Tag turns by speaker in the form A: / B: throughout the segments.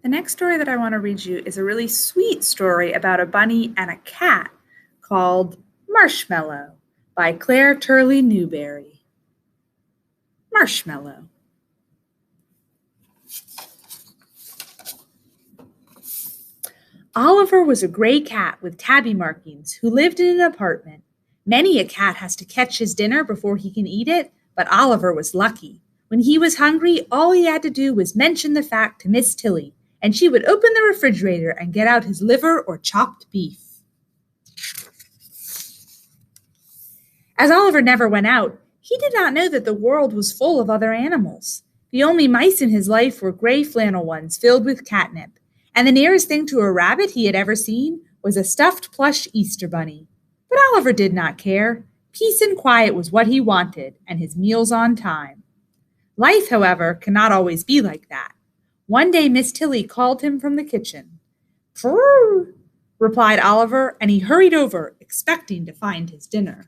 A: The next story that I want to read you is a really sweet story about a bunny and a cat called Marshmallow by Clare Turlay Newberry. Marshmallow. Oliver was a gray cat with tabby markings who lived in an apartment. Many a cat has to catch his dinner before he can eat it, but Oliver was lucky. When he was hungry, all he had to do was mention the fact to Miss Tilly, and she would open the refrigerator and get out his liver or chopped beef. As Oliver never went out, he did not know that the world was full of other animals. The only mice in his life were gray flannel ones filled with catnip, and the nearest thing to a rabbit he had ever seen was a stuffed plush Easter bunny. But Oliver did not care. Peace and quiet was what he wanted, and his meals on time. Life, however, cannot always be like that. One day Miss Tilly called him from the kitchen. "Prrr," replied Oliver, and he hurried over, expecting to find his dinner.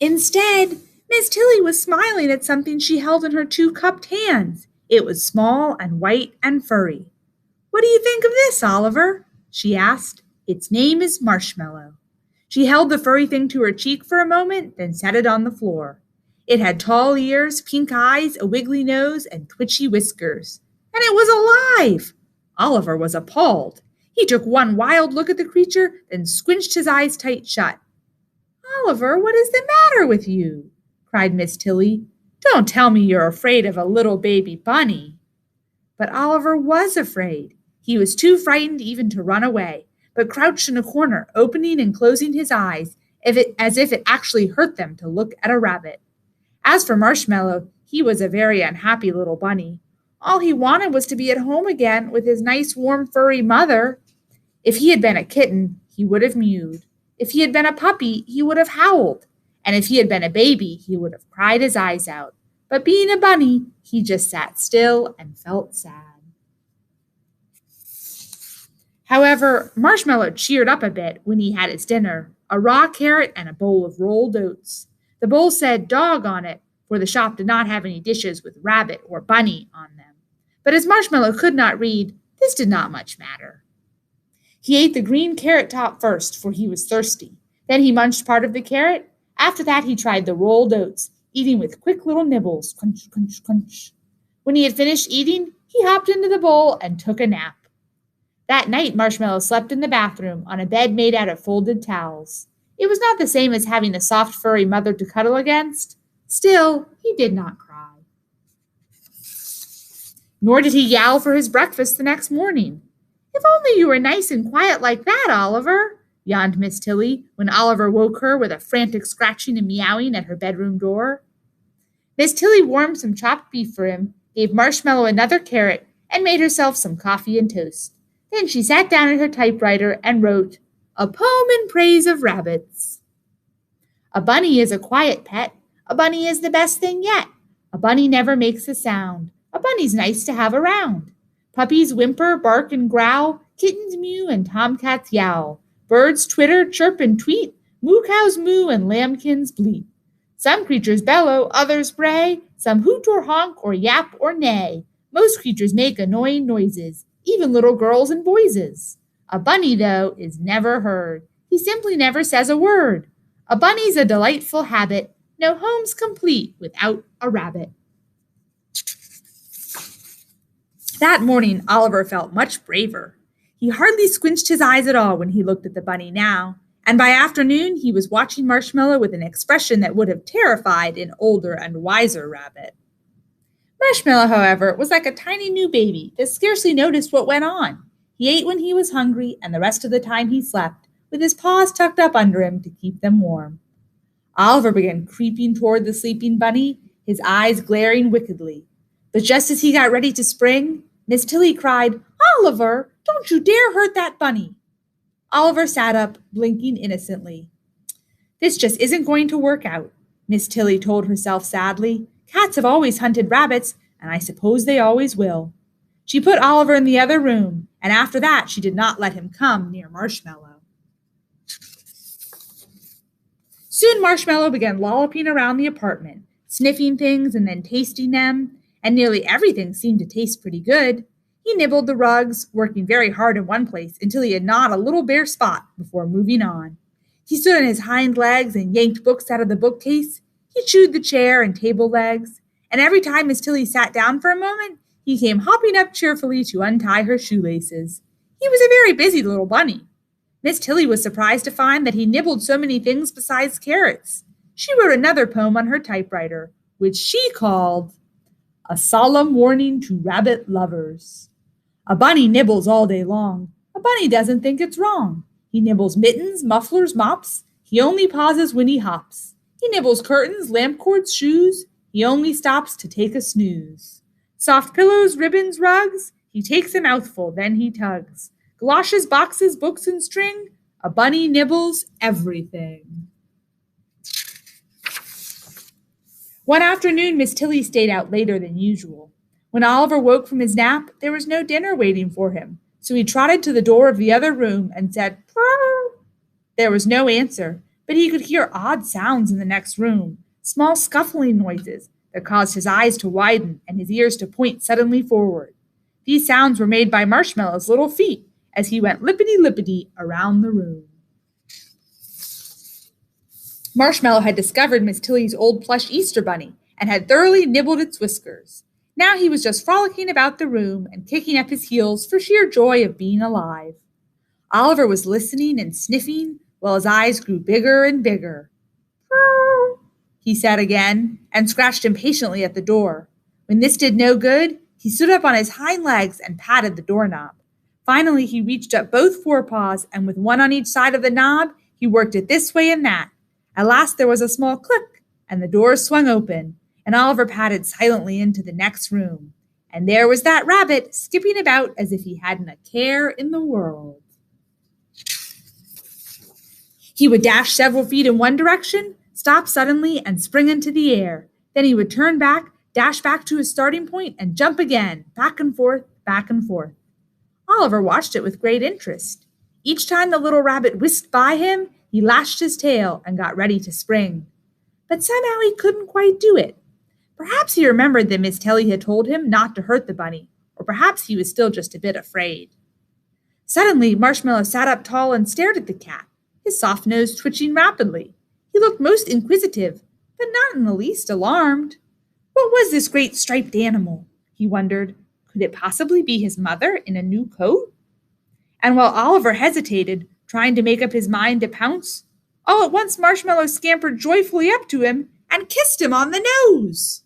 A: Instead, Miss Tilly was smiling at something she held in her two cupped hands. It was small and white and furry. "What do you think of this, Oliver?" she asked. "Its name is Marshmallow." She held the furry thing to her cheek for a moment, then set it on the floor. It had tall ears, pink eyes, a wiggly nose, and twitchy whiskers. And it was alive! Oliver was appalled. He took one wild look at the creature, then squinched his eyes tight shut. "Oliver, what is the matter with you?" cried Miss Tilly. "Don't tell me you're afraid of a little baby bunny." But Oliver was afraid. He was too frightened even to run away, but crouched in a corner, opening and closing his eyes, as if it actually hurt them to look at a rabbit. As for Marshmallow, he was a very unhappy little bunny. All he wanted was to be at home again with his nice, warm, furry mother. If he had been a kitten, he would have mewed. If he had been a puppy, he would have howled. And if he had been a baby, he would have cried his eyes out. But being a bunny, he just sat still and felt sad. However, Marshmallow cheered up a bit when he had his dinner, a raw carrot and a bowl of rolled oats. The bowl said "dog" on it, for the shop did not have any dishes with rabbit or bunny on them. But as Marshmallow could not read, this did not much matter. He ate the green carrot top first, for he was thirsty. Then he munched part of the carrot. After that he tried the rolled oats, eating with quick little nibbles, crunch, crunch, crunch. When he had finished eating, he hopped into the bowl and took a nap. That night Marshmallow slept in the bathroom on a bed made out of folded towels. It was not the same as having a soft, furry mother to cuddle against. Still, he did not cry. Nor did he yowl for his breakfast the next morning. "If only you were nice and quiet like that, Oliver," yawned Miss Tilly when Oliver woke her with a frantic scratching and meowing at her bedroom door. Miss Tilly warmed some chopped beef for him, gave Marshmallow another carrot, and made herself some coffee and toast. Then she sat down at her typewriter and wrote, "A poem in praise of rabbits." A bunny is a quiet pet. A bunny is the best thing yet. A bunny never makes a sound. A bunny's nice to have around. Puppies whimper, bark, and growl. Kittens mew and tomcats yowl. Birds twitter, chirp, and tweet. Moo cows moo and lambkins bleat. Some creatures bellow, others bray. Some hoot or honk or yap or neigh. Most creatures make annoying noises, even little girls and boyses. A bunny, though, is never heard. He simply never says a word. A bunny's a delightful habit. No home's complete without a rabbit. That morning, Oliver felt much braver. He hardly squinched his eyes at all when he looked at the bunny now, and by afternoon he was watching Marshmallow with an expression that would have terrified an older and wiser rabbit. Marshmallow, however, was like a tiny new baby that scarcely noticed what went on. He ate when he was hungry, and the rest of the time he slept, with his paws tucked up under him to keep them warm. Oliver began creeping toward the sleeping bunny, his eyes glaring wickedly. But just as he got ready to spring, Miss Tilly cried, "Oliver, don't you dare hurt that bunny." Oliver sat up, blinking innocently. "This just isn't going to work out," Miss Tilly told herself sadly. "Cats have always hunted rabbits, and I suppose they always will." She put Oliver in the other room, and after that she did not let him come near Marshmallow. Soon Marshmallow began lolloping around the apartment, sniffing things and then tasting them, and nearly everything seemed to taste pretty good. He nibbled the rugs, working very hard in one place until he had gnawed a little bare spot before moving on. He stood on his hind legs and yanked books out of the bookcase. He chewed the chair and table legs, and every time Miss Tilly sat down for a moment, he came hopping up cheerfully to untie her shoelaces. He was a very busy little bunny. Miss Tilly was surprised to find that he nibbled so many things besides carrots. She wrote another poem on her typewriter, which she called A Solemn Warning to Rabbit Lovers. A bunny nibbles all day long. A bunny doesn't think it's wrong. He nibbles mittens, mufflers, mops. He only pauses when he hops. He nibbles curtains, lamp cords, shoes. He only stops to take a snooze. Soft pillows, ribbons, rugs. He takes a mouthful, then he tugs. Galoshes, boxes, books, and string. A bunny nibbles everything. One afternoon, Miss Tilly stayed out later than usual. When Oliver woke from his nap, there was no dinner waiting for him, so he trotted to the door of the other room and said, "Purr." There was no answer, but he could hear odd sounds in the next room, small scuffling noises that caused his eyes to widen and his ears to point suddenly forward. These sounds were made by Marshmallow's little feet as he went lippity-lippity around the room. Marshmallow had discovered Miss Tilly's old plush Easter bunny and had thoroughly nibbled its whiskers. Now he was just frolicking about the room and kicking up his heels for sheer joy of being alive. Oliver was listening and sniffing while his eyes grew bigger and bigger. "Purr," he said again, and scratched impatiently at the door. When this did no good, he stood up on his hind legs and patted the doorknob. Finally, he reached up both forepaws, and with one on each side of the knob, he worked it this way and that. At last there was a small click, and the door swung open, and Oliver padded silently into the next room. And there was that rabbit skipping about as if he hadn't a care in the world. He would dash several feet in one direction, stop suddenly, and spring into the air. Then he would turn back, dash back to his starting point, and jump again, back and forth, back and forth. Oliver watched it with great interest. Each time the little rabbit whisked by him, he lashed his tail and got ready to spring. But somehow he couldn't quite do it. Perhaps he remembered that Miss Tilly had told him not to hurt the bunny, or perhaps he was still just a bit afraid. Suddenly, Marshmallow sat up tall and stared at the cat, his soft nose twitching rapidly. He looked most inquisitive, but not in the least alarmed. What was this great striped animal? He wondered. Could it possibly be his mother in a new coat? And while Oliver hesitated, trying to make up his mind to pounce, all at once Marshmallow scampered joyfully up to him and kissed him on the nose.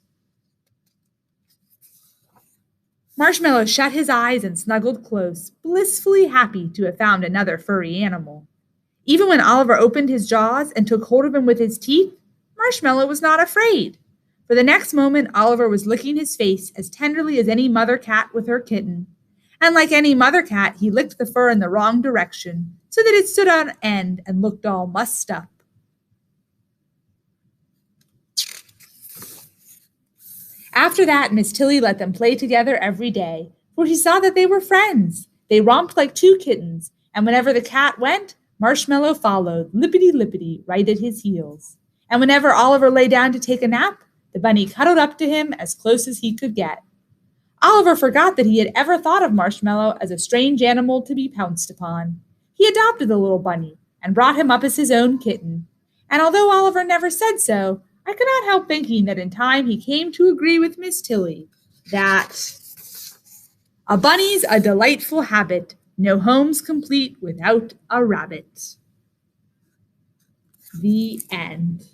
A: Marshmallow shut his eyes and snuggled close, blissfully happy to have found another furry animal. Even when Oliver opened his jaws and took hold of him with his teeth, Marshmallow was not afraid. For the next moment, Oliver was licking his face as tenderly as any mother cat with her kitten. And like any mother cat, he licked the fur in the wrong direction, so that it stood on end and looked all mussed up. After that, Miss Tilly let them play together every day, for she saw that they were friends. They romped like two kittens, and whenever the cat went, Marshmallow followed, lippity-lippity, right at his heels. And whenever Oliver lay down to take a nap, the bunny cuddled up to him as close as he could get. Oliver forgot that he had ever thought of Marshmallow as a strange animal to be pounced upon. He adopted the little bunny and brought him up as his own kitten. And although Oliver never said so, I could not help thinking that in time he came to agree with Miss Tilly that a bunny's a delightful habit, no home's complete without a rabbit. The end.